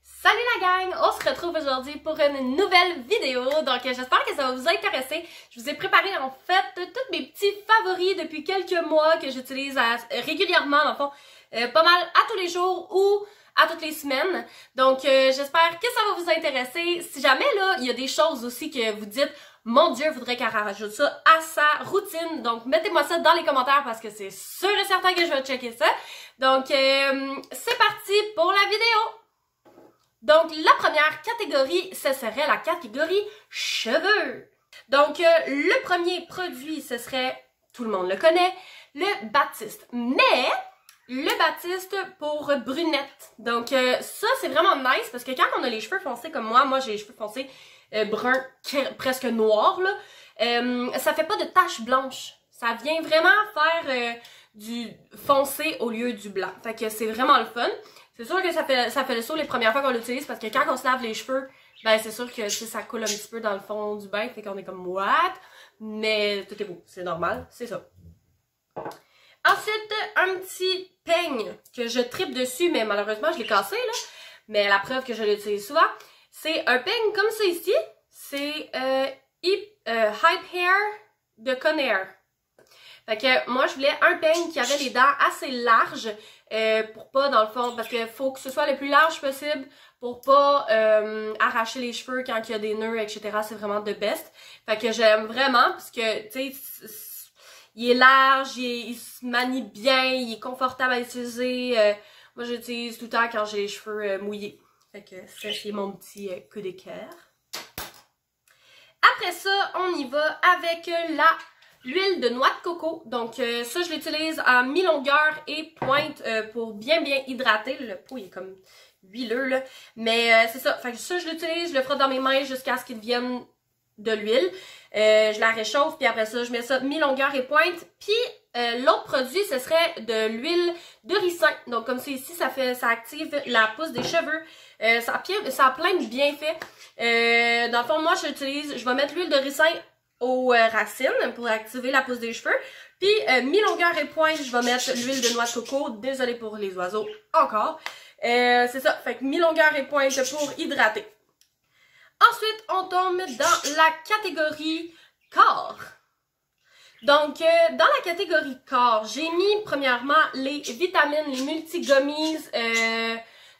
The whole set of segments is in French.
Salut la gang! On se retrouve aujourd'hui pour une nouvelle vidéo, donc j'espère que ça va vous intéresser. Je vous ai préparé en fait tous mes petits favoris depuis quelques mois que j'utilise régulièrement, dans le fond, pas mal à tous les jours ou à toutes les semaines. Donc j'espère que ça va vous intéresser. Si jamais là, il y a des choses aussi que vous dites, mon Dieu, je voudrais qu'elle rajoute ça à sa routine. Donc mettez-moi ça dans les commentaires parce que c'est sûr et certain que je vais checker ça. Donc c'est parti pour la vidéo! Donc, la première catégorie, ce serait la catégorie cheveux. Donc, le premier produit, ce serait, tout le monde le connaît, le Batiste. Mais, le Batiste pour brunette. Donc, ça, c'est vraiment nice parce que quand on a les cheveux foncés comme moi j'ai les cheveux foncés bruns presque noirs, là, ça fait pas de taches blanches. Ça vient vraiment faire du foncé au lieu du blanc. Fait que c'est vraiment le fun. C'est sûr que ça fait le saut les premières fois qu'on l'utilise parce que quand on se lave les cheveux, ben c'est sûr que ça coule un petit peu dans le fond du bain, fait qu'on est comme what? Mais tout est beau, c'est normal, c'est ça. Ensuite, un petit peigne que je tripe dessus, mais malheureusement je l'ai cassé là. Mais la preuve que je l'utilise souvent, c'est un peigne comme ça ici. C'est Hype Hair de Conair. Fait que moi je voulais un peigne qui avait les dents assez larges pour pas dans le fond, parce qu'il faut que ce soit le plus large possible pour pas arracher les cheveux quand il y a des nœuds, etc. C'est vraiment the best. Fait que j'aime vraiment parce que tu sais, il est large, il se manie bien, il est confortable à utiliser. Moi j'utilise tout le temps quand j'ai les cheveux mouillés. Fait que ça c'est mon petit coup de cœur. Après ça, on y va avec l'huile de noix de coco. Donc ça, je l'utilise en mi-longueur et pointe pour bien hydrater. Le pot, il est comme huileux, là. Mais c'est ça. Fait que ça, je l'utilise, je le frotte dans mes mains jusqu'à ce qu'il devienne de l'huile. Je la réchauffe, puis après ça, je mets ça mi-longueur et pointe. Puis l'autre produit, ce serait de l'huile de ricin. Donc comme c'est ici, ça active la pousse des cheveux. Ça a plein de bienfaits. Dans le fond, moi, je vais mettre l'huile de ricin aux racines pour activer la pousse des cheveux. Puis mi-longueur et pointe, je vais mettre l'huile de noix de coco. Désolée pour les oiseaux encore. C'est ça, fait que mi-longueur et pointe pour hydrater. Ensuite, on tombe dans la catégorie corps. Donc, dans la catégorie corps, j'ai mis premièrement les vitamines, les multi-gummies,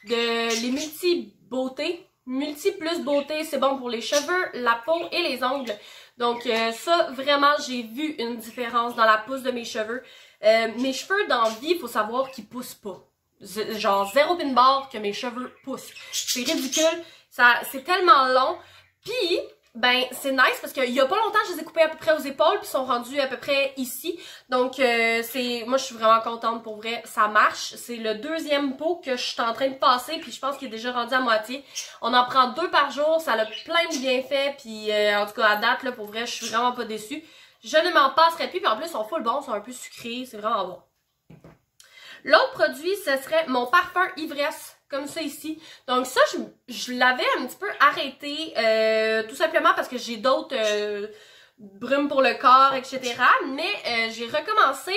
les multi-beauté. Multi plus beauté, c'est bon pour les cheveux, la peau et les ongles. Donc ça, vraiment, j'ai vu une différence dans la pousse de mes cheveux. Mes cheveux dans la vie, il faut savoir qu'ils poussent pas. Genre zéro pin barre que mes cheveux poussent. C'est ridicule, c'est tellement long. Puis, ben, c'est nice parce qu'il y a pas longtemps, je les ai coupés à peu près aux épaules puis sont rendus à peu près ici. Donc, moi, je suis vraiment contente pour vrai. Ça marche. C'est le deuxième pot que je suis en train de passer puis je pense qu'il est déjà rendu à moitié. On en prend 2 par jour. Ça a plein de bienfaits puis en tout cas, à date, là, pour vrai, je suis vraiment pas déçue. Je ne m'en passerai plus puis en plus, ils sont full bons, ils sont un peu sucrés. C'est vraiment bon. L'autre produit, ce serait mon parfum ivresse. Comme ça ici. Donc ça, je l'avais un petit peu arrêté, tout simplement parce que j'ai d'autres brumes pour le corps, etc. Mais j'ai recommencé,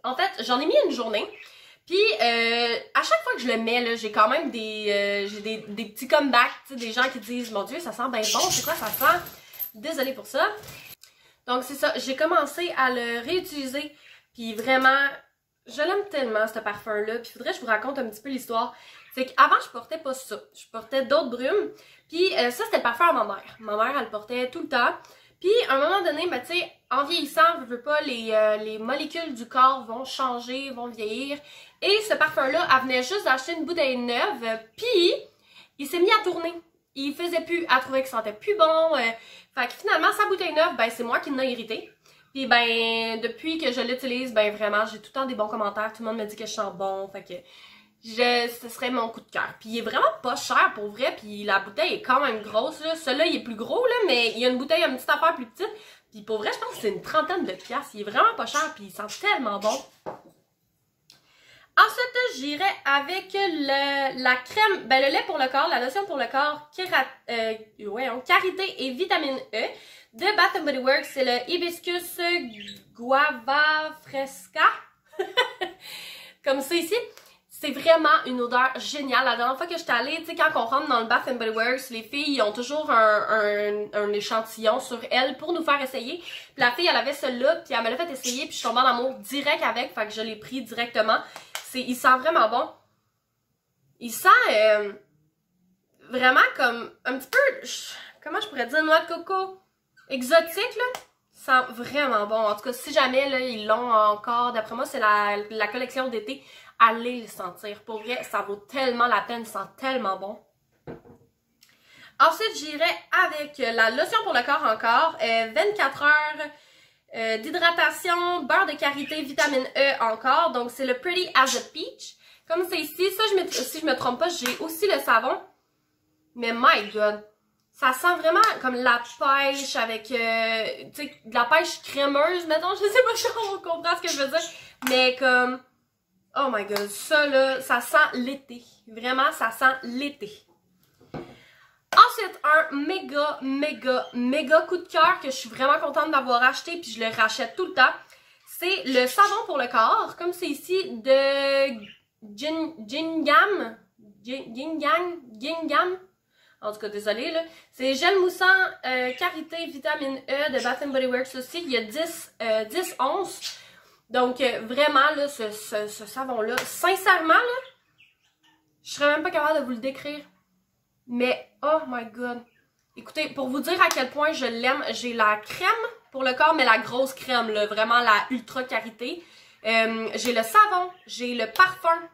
en fait, j'en ai mis une journée. Puis à chaque fois que je le mets, là, j'ai quand même des petits comebacks, des gens qui disent « Mon Dieu, ça sent bien bon, c'est quoi ça sent? » Désolée pour ça. Donc c'est ça, j'ai commencé à le réutiliser. Puis vraiment, je l'aime tellement ce parfum-là. Puis faudrait que je vous raconte un petit peu l'histoire. C'est qu'avant, je portais pas ça. Je portais d'autres brumes. Puis ça, c'était le parfum à ma mère. Ma mère, elle le portait tout le temps. Puis à un moment donné, ben, tu sais, en vieillissant, je veux pas, les molécules du corps vont changer, vont vieillir. Et ce parfum-là, elle venait juste d'acheter une bouteille neuve. Puis, il s'est mis à tourner. Il faisait plus. Elle trouvait qu'il sentait plus bon. Fait que finalement, sa bouteille neuve, ben, c'est moi qui l'ai irrité. Puis ben, depuis que je l'utilise, ben vraiment, j'ai tout le temps des bons commentaires. Tout le monde me dit que je sens bon. Fait que ce serait mon coup de cœur. Puis il est vraiment pas cher pour vrai. Puis la bouteille est quand même grosse. Celui-là, il est plus gros, là, mais il y a une bouteille, une petite affaire plus petite. Puis pour vrai, je pense que c'est une trentaine de piastres. Il est vraiment pas cher. Puis il sent tellement bon. Ensuite, j'irai avec la crème, ben le lait pour le corps, la lotion pour le corps, Karité et vitamine E de Bath & Body Works. C'est le Hibiscus Guava Fresca. Comme ça ici. C'est vraiment une odeur géniale. La dernière fois que j'étais allée, tu sais, quand on rentre dans le Bath & Body Works, les filles ils ont toujours un échantillon sur elles pour nous faire essayer. Puis la fille, elle avait celui-là, puis elle me l'a fait essayer, puis je suis tombée en amour direct avec, fait que je l'ai pris directement. Il sent vraiment bon. Il sent vraiment comme un petit peu, comment je pourrais dire, noix de coco exotique, là. Ça sent vraiment bon. En tout cas, si jamais là, ils l'ont encore, d'après moi, c'est la collection d'été. Allez le sentir. Pour vrai, ça vaut tellement la peine. Ça sent tellement bon. Ensuite, j'irai avec la lotion pour le corps encore. 24 heures d'hydratation, beurre de karité, vitamine E encore. Donc, c'est le Pretty as a Peach. Comme c'est ici, ça, si je me trompe pas, j'ai aussi le savon. Mais my God! Ça sent vraiment comme la pêche avec, tu sais, de la pêche crémeuse, mettons. Je sais pas si on comprend ce que je veux dire. Mais comme, oh my God, ça là, ça sent l'été. Vraiment, ça sent l'été. Ensuite, un méga coup de cœur que je suis vraiment contente d'avoir acheté, puis je le rachète tout le temps. C'est le savon pour le corps, comme c'est ici, de Gingam. En tout cas, désolé là. C'est gel moussant, karité, vitamine E de Bath & Body Works aussi. Il y a 10 onces. Donc, vraiment, là, ce savon-là, sincèrement, là, je serais même pas capable de vous le décrire. Mais, oh my God. Écoutez, pour vous dire à quel point je l'aime, j'ai la crème pour le corps, mais la grosse crème, là, vraiment la ultra karité. J'ai le savon, j'ai le parfum.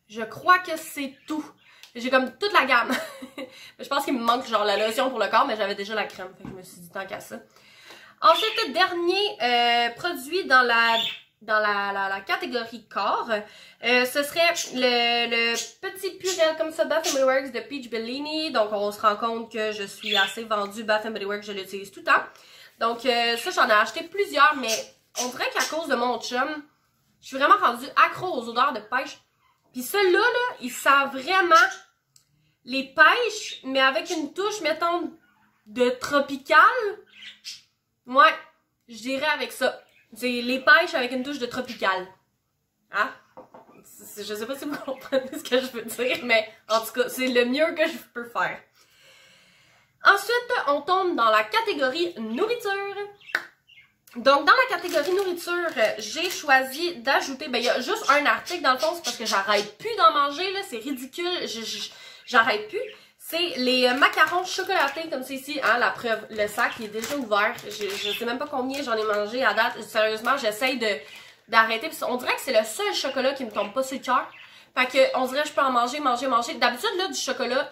Je crois que c'est tout. J'ai comme toute la gamme. Je pense qu'il me manque genre la lotion pour le corps, mais j'avais déjà la crème. Fait que je me suis dit tant qu'à ça. Ensuite, dernier produit dans la catégorie corps, ce serait le petit purel comme ça, Bath & Body Works de Peach Bellini. Donc, on se rend compte que je suis assez vendue Bath & Body Works, je l'utilise tout le temps. Donc, ça, j'en ai acheté plusieurs, mais on dirait qu'à cause de mon chum, je suis vraiment rendue accro aux odeurs de pêche. Puis celui-là, là, il sent vraiment les pêches, mais avec une touche, mettons, de tropical. Ouais, je dirais avec ça. C'est les pêches avec une touche de tropical. Hein? Je sais pas si vous comprenez ce que je veux dire, mais en tout cas, c'est le mieux que je peux faire. Ensuite, on tombe dans la catégorie nourriture. Donc, dans la catégorie nourriture, j'ai choisi d'ajouter, ben, il y a juste un article dans le fond, c'est parce que j'arrête plus d'en manger, là, c'est ridicule, j'arrête plus. C'est les macarons chocolatés, comme c'est ici, hein, la preuve, le sac il est déjà ouvert, je sais même pas combien j'en ai mangé à date, sérieusement, j'essaye d'arrêter, on dirait que c'est le seul chocolat qui me tombe pas sur le cœur, fait que, on dirait que je peux en manger, d'habitude, là, du chocolat,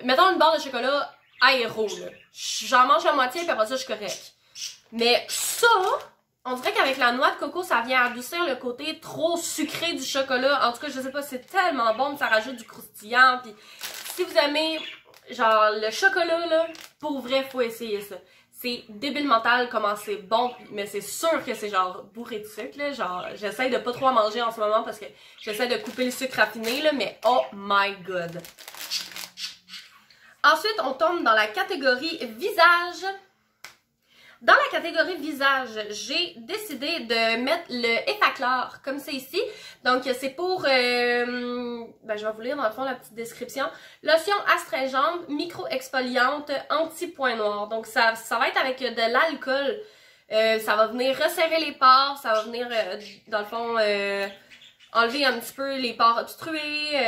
mettons une barre de chocolat aéro, là, j'en mange la moitié, puis après ça, je suis correcte. Mais ça, on dirait qu'avec la noix de coco, ça vient adoucir le côté trop sucré du chocolat. En tout cas, je sais pas, c'est tellement bon, ça rajoute du croustillant. Puis si vous aimez, genre, le chocolat, là, pour vrai, faut essayer ça. C'est débile mental comment c'est bon, mais c'est sûr que c'est genre bourré de sucre, là. Genre, j'essaie de pas trop en manger en ce moment parce que j'essaie de couper le sucre raffiné, là, mais oh my God. Ensuite, on tombe dans la catégorie visage. Dans la catégorie visage, j'ai décidé de mettre le Effaclar, comme c'est ici. Donc, c'est pour, ben, je vais vous lire dans le fond la petite description. Lotion astringente, micro-exfoliante, anti-point noir. Donc, ça va être avec de l'alcool. Ça va venir resserrer les pores, ça va venir, dans le fond, enlever un petit peu les pores obstrués.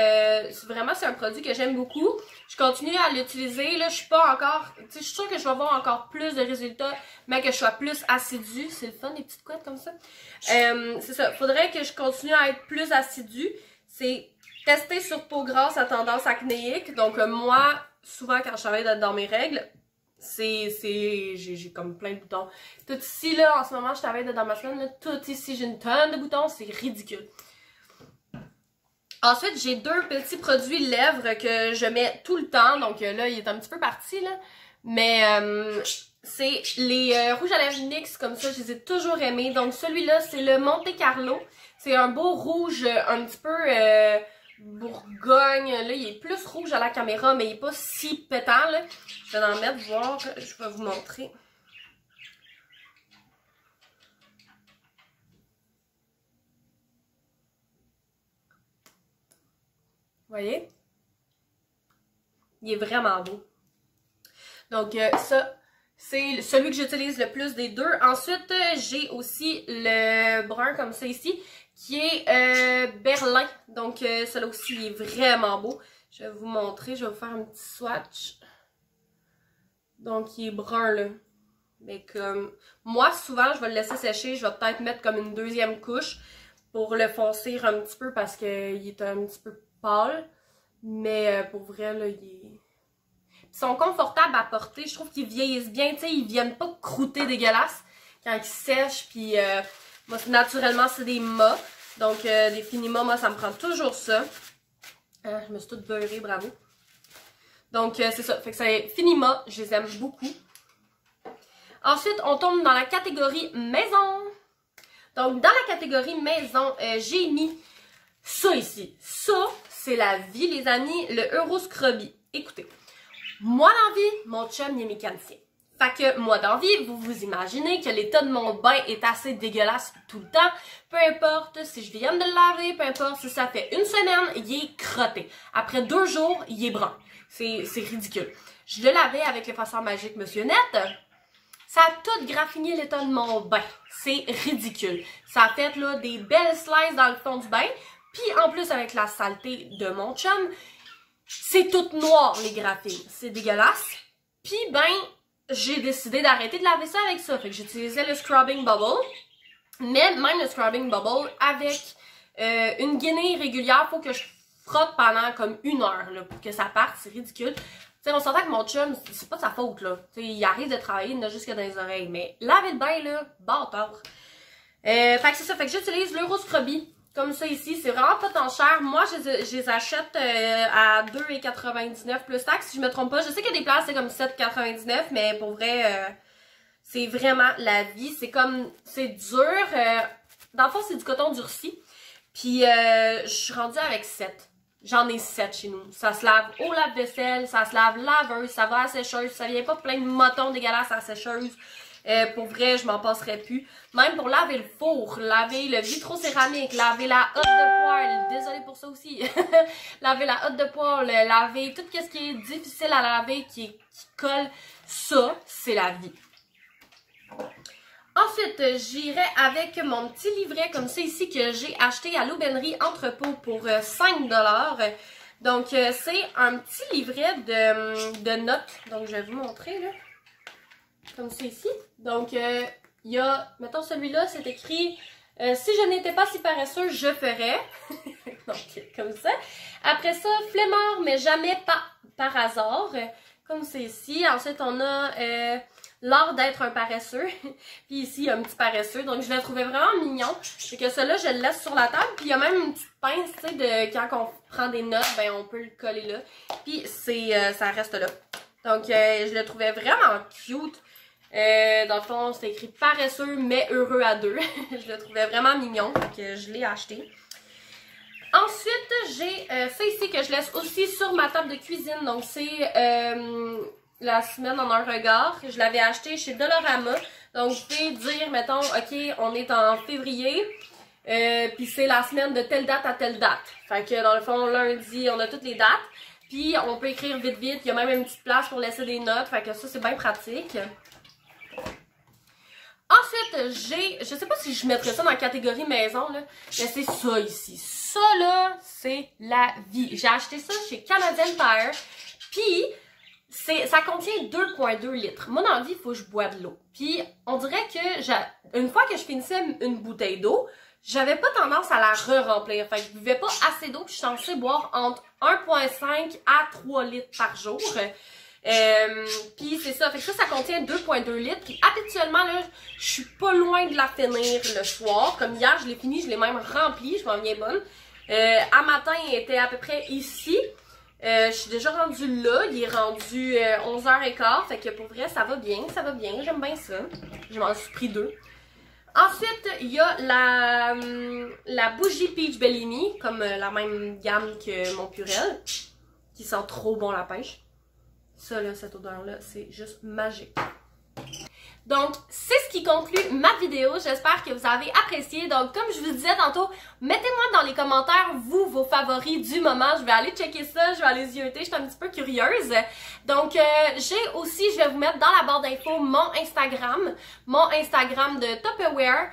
Vraiment, c'est un produit que j'aime beaucoup. Je continue à l'utiliser. Là, je suis pas encore... Tu sais, je suis sûre que je vais avoir encore plus de résultats, mais que je sois plus assidue. C'est le fun, les petites couettes comme ça. C'est ça. Faudrait que je continue à être plus assidue. C'est tester sur peau grasse à tendance acnéique. Donc, moi, souvent, quand je travaille dans mes règles, j'ai comme plein de boutons. Tout ici, là, en ce moment, je travaille dans ma semaine, là, tout ici, j'ai une tonne de boutons. C'est ridicule. Ensuite, j'ai deux petits produits lèvres que je mets tout le temps. Donc là, il est un petit peu parti, là. Mais c'est les rouges à lèvres NYX, comme ça, je les ai toujours aimés. Donc celui-là, c'est le Monte Carlo. C'est un beau rouge un petit peu bourgogne. Là, il est plus rouge à la caméra, mais il est pas si pétant, là. Je vais en mettre, voir. Je vais vous montrer. voyez? Il est vraiment beau. Donc ça, c'est celui que j'utilise le plus des deux. Ensuite, j'ai aussi le brun comme ça ici, qui est Berlin. Donc celui-là aussi, il est vraiment beau. Je vais vous montrer, je vais vous faire un petit swatch. Donc il est brun là. Mais comme moi, souvent, je vais le laisser sécher. Je vais peut-être mettre comme une deuxième couche pour le foncer un petit peu parce qu'il est un petit peu pâle. Mais pour vrai, là, ils sont confortables à porter. Je trouve qu'ils vieillissent bien. Tu sais, ils viennent pas croûter dégueulasses quand ils sèchent. Puis moi, naturellement, c'est des mâts. Donc, des Finima, moi, ça me prend toujours ça. Je me suis toute beurrée, bravo. Donc, c'est ça. Fait que c'est Finima. Je les aime beaucoup. Ensuite, on tombe dans la catégorie maison. Donc, dans la catégorie maison, j'ai mis ça ici. Ça, c'est la vie, les amis, le Euro Scrubby. Écoutez, moi dans vie, mon chum, il est mécanicien. Fait que moi dans vie, vous vous imaginez que l'état de mon bain est assez dégueulasse tout le temps. Peu importe si je viens de le laver, peu importe si ça fait une semaine, il est crotté. Après 2 jours, il est brun. C'est ridicule. Je le lavais avec l'effaceur magique Monsieur Net. Ça a tout graffiné l'état de mon bain. C'est ridicule. Ça a fait là, des belles slices dans le fond du bain. Puis en plus avec la saleté de mon chum, c'est tout noir les graphines. C'est dégueulasse. Puis ben, j'ai décidé d'arrêter de laver ça avec ça. Fait que j'utilisais le Scrubbing Bubble. Mais même le Scrubbing Bubble, avec une guenille régulière, faut que je frotte pendant comme 1 heure là, pour que ça parte. C'est ridicule. T'sais, on s'entend que mon chum, c'est pas de sa faute, là. T'sais, il arrive de travailler, il n'a juste que dans les oreilles. Mais laver le bain, là, bâtard. Fait que c'est ça. Fait que j'utilise l'Euro Scrubby. Comme ça ici. C'est vraiment pas tant cher. Moi, je les achète à 2,99 plus taxes, si je me trompe pas. Je sais qu'il y a des places, c'est comme 7,99, mais pour vrai, c'est vraiment la vie. C'est comme, c'est dur. Dans le fond, c'est du coton durci. Puis, je suis rendue avec 7. J'en ai 7 chez nous. Ça se lave au lave-vaisselle, ça se lave laveuse, ça va à la sécheuse, ça vient pas plein de motons dégueulasses à la sécheuse. Pour vrai, je m'en passerais plus. Même pour laver le four, laver le vitrocéramique, laver la hotte de poêle, désolée pour ça aussi. Laver la hotte de poêle, laver tout ce qui est difficile à laver, qui colle, ça, c'est la vie. Ensuite, j'irai avec mon petit livret comme ça ici que j'ai acheté à l'Aubainerie Entrepôt pour 5 $. Donc, c'est un petit livret de notes. Donc, je vais vous montrer, là. Comme ça ici. Donc, il y a, mettons celui-là, c'est écrit « Si je n'étais pas si paresseux, je ferais. » Donc, comme ça. Après ça, « Flemmard, mais jamais par hasard. » Comme c'est ici. Ensuite, on a l'art d'être un paresseux. Puis ici, un petit paresseux. Donc, je le trouvais vraiment mignon. C'est que celui-là, je le laisse sur la table. Puis il y a même une petite pince, tu sais, de quand on prend des notes, ben on peut le coller là. Puis ça reste là. Donc, je le trouvais vraiment cute. Dans le fond, c'est écrit paresseux mais heureux à 2. Je le trouvais vraiment mignon, donc je l'ai acheté. Ensuite, j'ai ça ici que je laisse aussi sur ma table de cuisine. Donc, c'est la semaine en un regard. Je l'avais acheté chez Dollarama. Donc, vous pouvez dire, mettons, OK, on est en février, puis c'est la semaine de telle date à telle date. Fait que dans le fond, lundi, on a toutes les dates. Puis, on peut écrire vite, vite. Il y a même une petite place pour laisser des notes. Fait que ça, c'est bien pratique. Ensuite, je sais pas si je mettrais ça dans la catégorie maison, là, mais c'est ça ici. Ça, là, c'est la vie. J'ai acheté ça chez Canadian Tire, puis ça contient 2,2 litres. Moi, dans la vie, il faut que je bois de l'eau. Puis, on dirait que une fois que je finissais une bouteille d'eau, j'avais pas tendance à la re-remplir. Fait que je buvais pas assez d'eau, puis je suis censée boire entre 1,5 à 3 litres par jour. Puis c'est ça, fait que ça contient 2,2 litres. Puis habituellement, là, je suis pas loin de la finir le soir. Comme hier, je l'ai fini, je l'ai même rempli, je m'en viens bonne. À matin, il était à peu près ici. Je suis déjà rendue là, il est rendu 11h15. Fait que pour vrai, ça va bien, j'aime bien ça. Je m'en suis pris 2. Ensuite, il y a la bougie Peach Bellini, comme la même gamme que mon Purell, qui sent trop bon la pêche. Ça, là, cette odeur-là, c'est juste magique. Donc, c'est ce qui conclut ma vidéo. J'espère que vous avez apprécié. Donc, comme je vous disais tantôt, mettez-moi dans les commentaires, vous, vos favoris du moment. Je vais aller checker ça, je vais aller zioter, je suis un petit peu curieuse. Donc, j'ai aussi, je vais vous mettre dans la barre d'infos mon Instagram de Tupperware,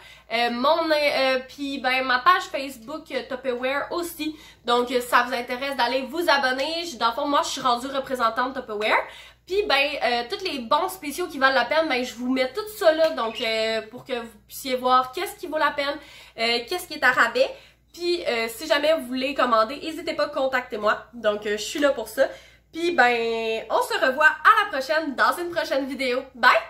puis ben ma page Facebook Tupperware aussi. Donc, si ça vous intéresse d'aller vous abonner, dans le fond, moi, je suis rendue représentante Tupperware. Puis ben, tous les bons spéciaux qui valent la peine, ben je vous mets tout ça là, donc pour que vous puissiez voir qu'est-ce qui vaut la peine, qu'est-ce qui est à rabais. Puis si jamais vous voulez commander, n'hésitez pas, contactez-moi. Donc je suis là pour ça. Puis ben, on se revoit à la prochaine dans une prochaine vidéo. Bye!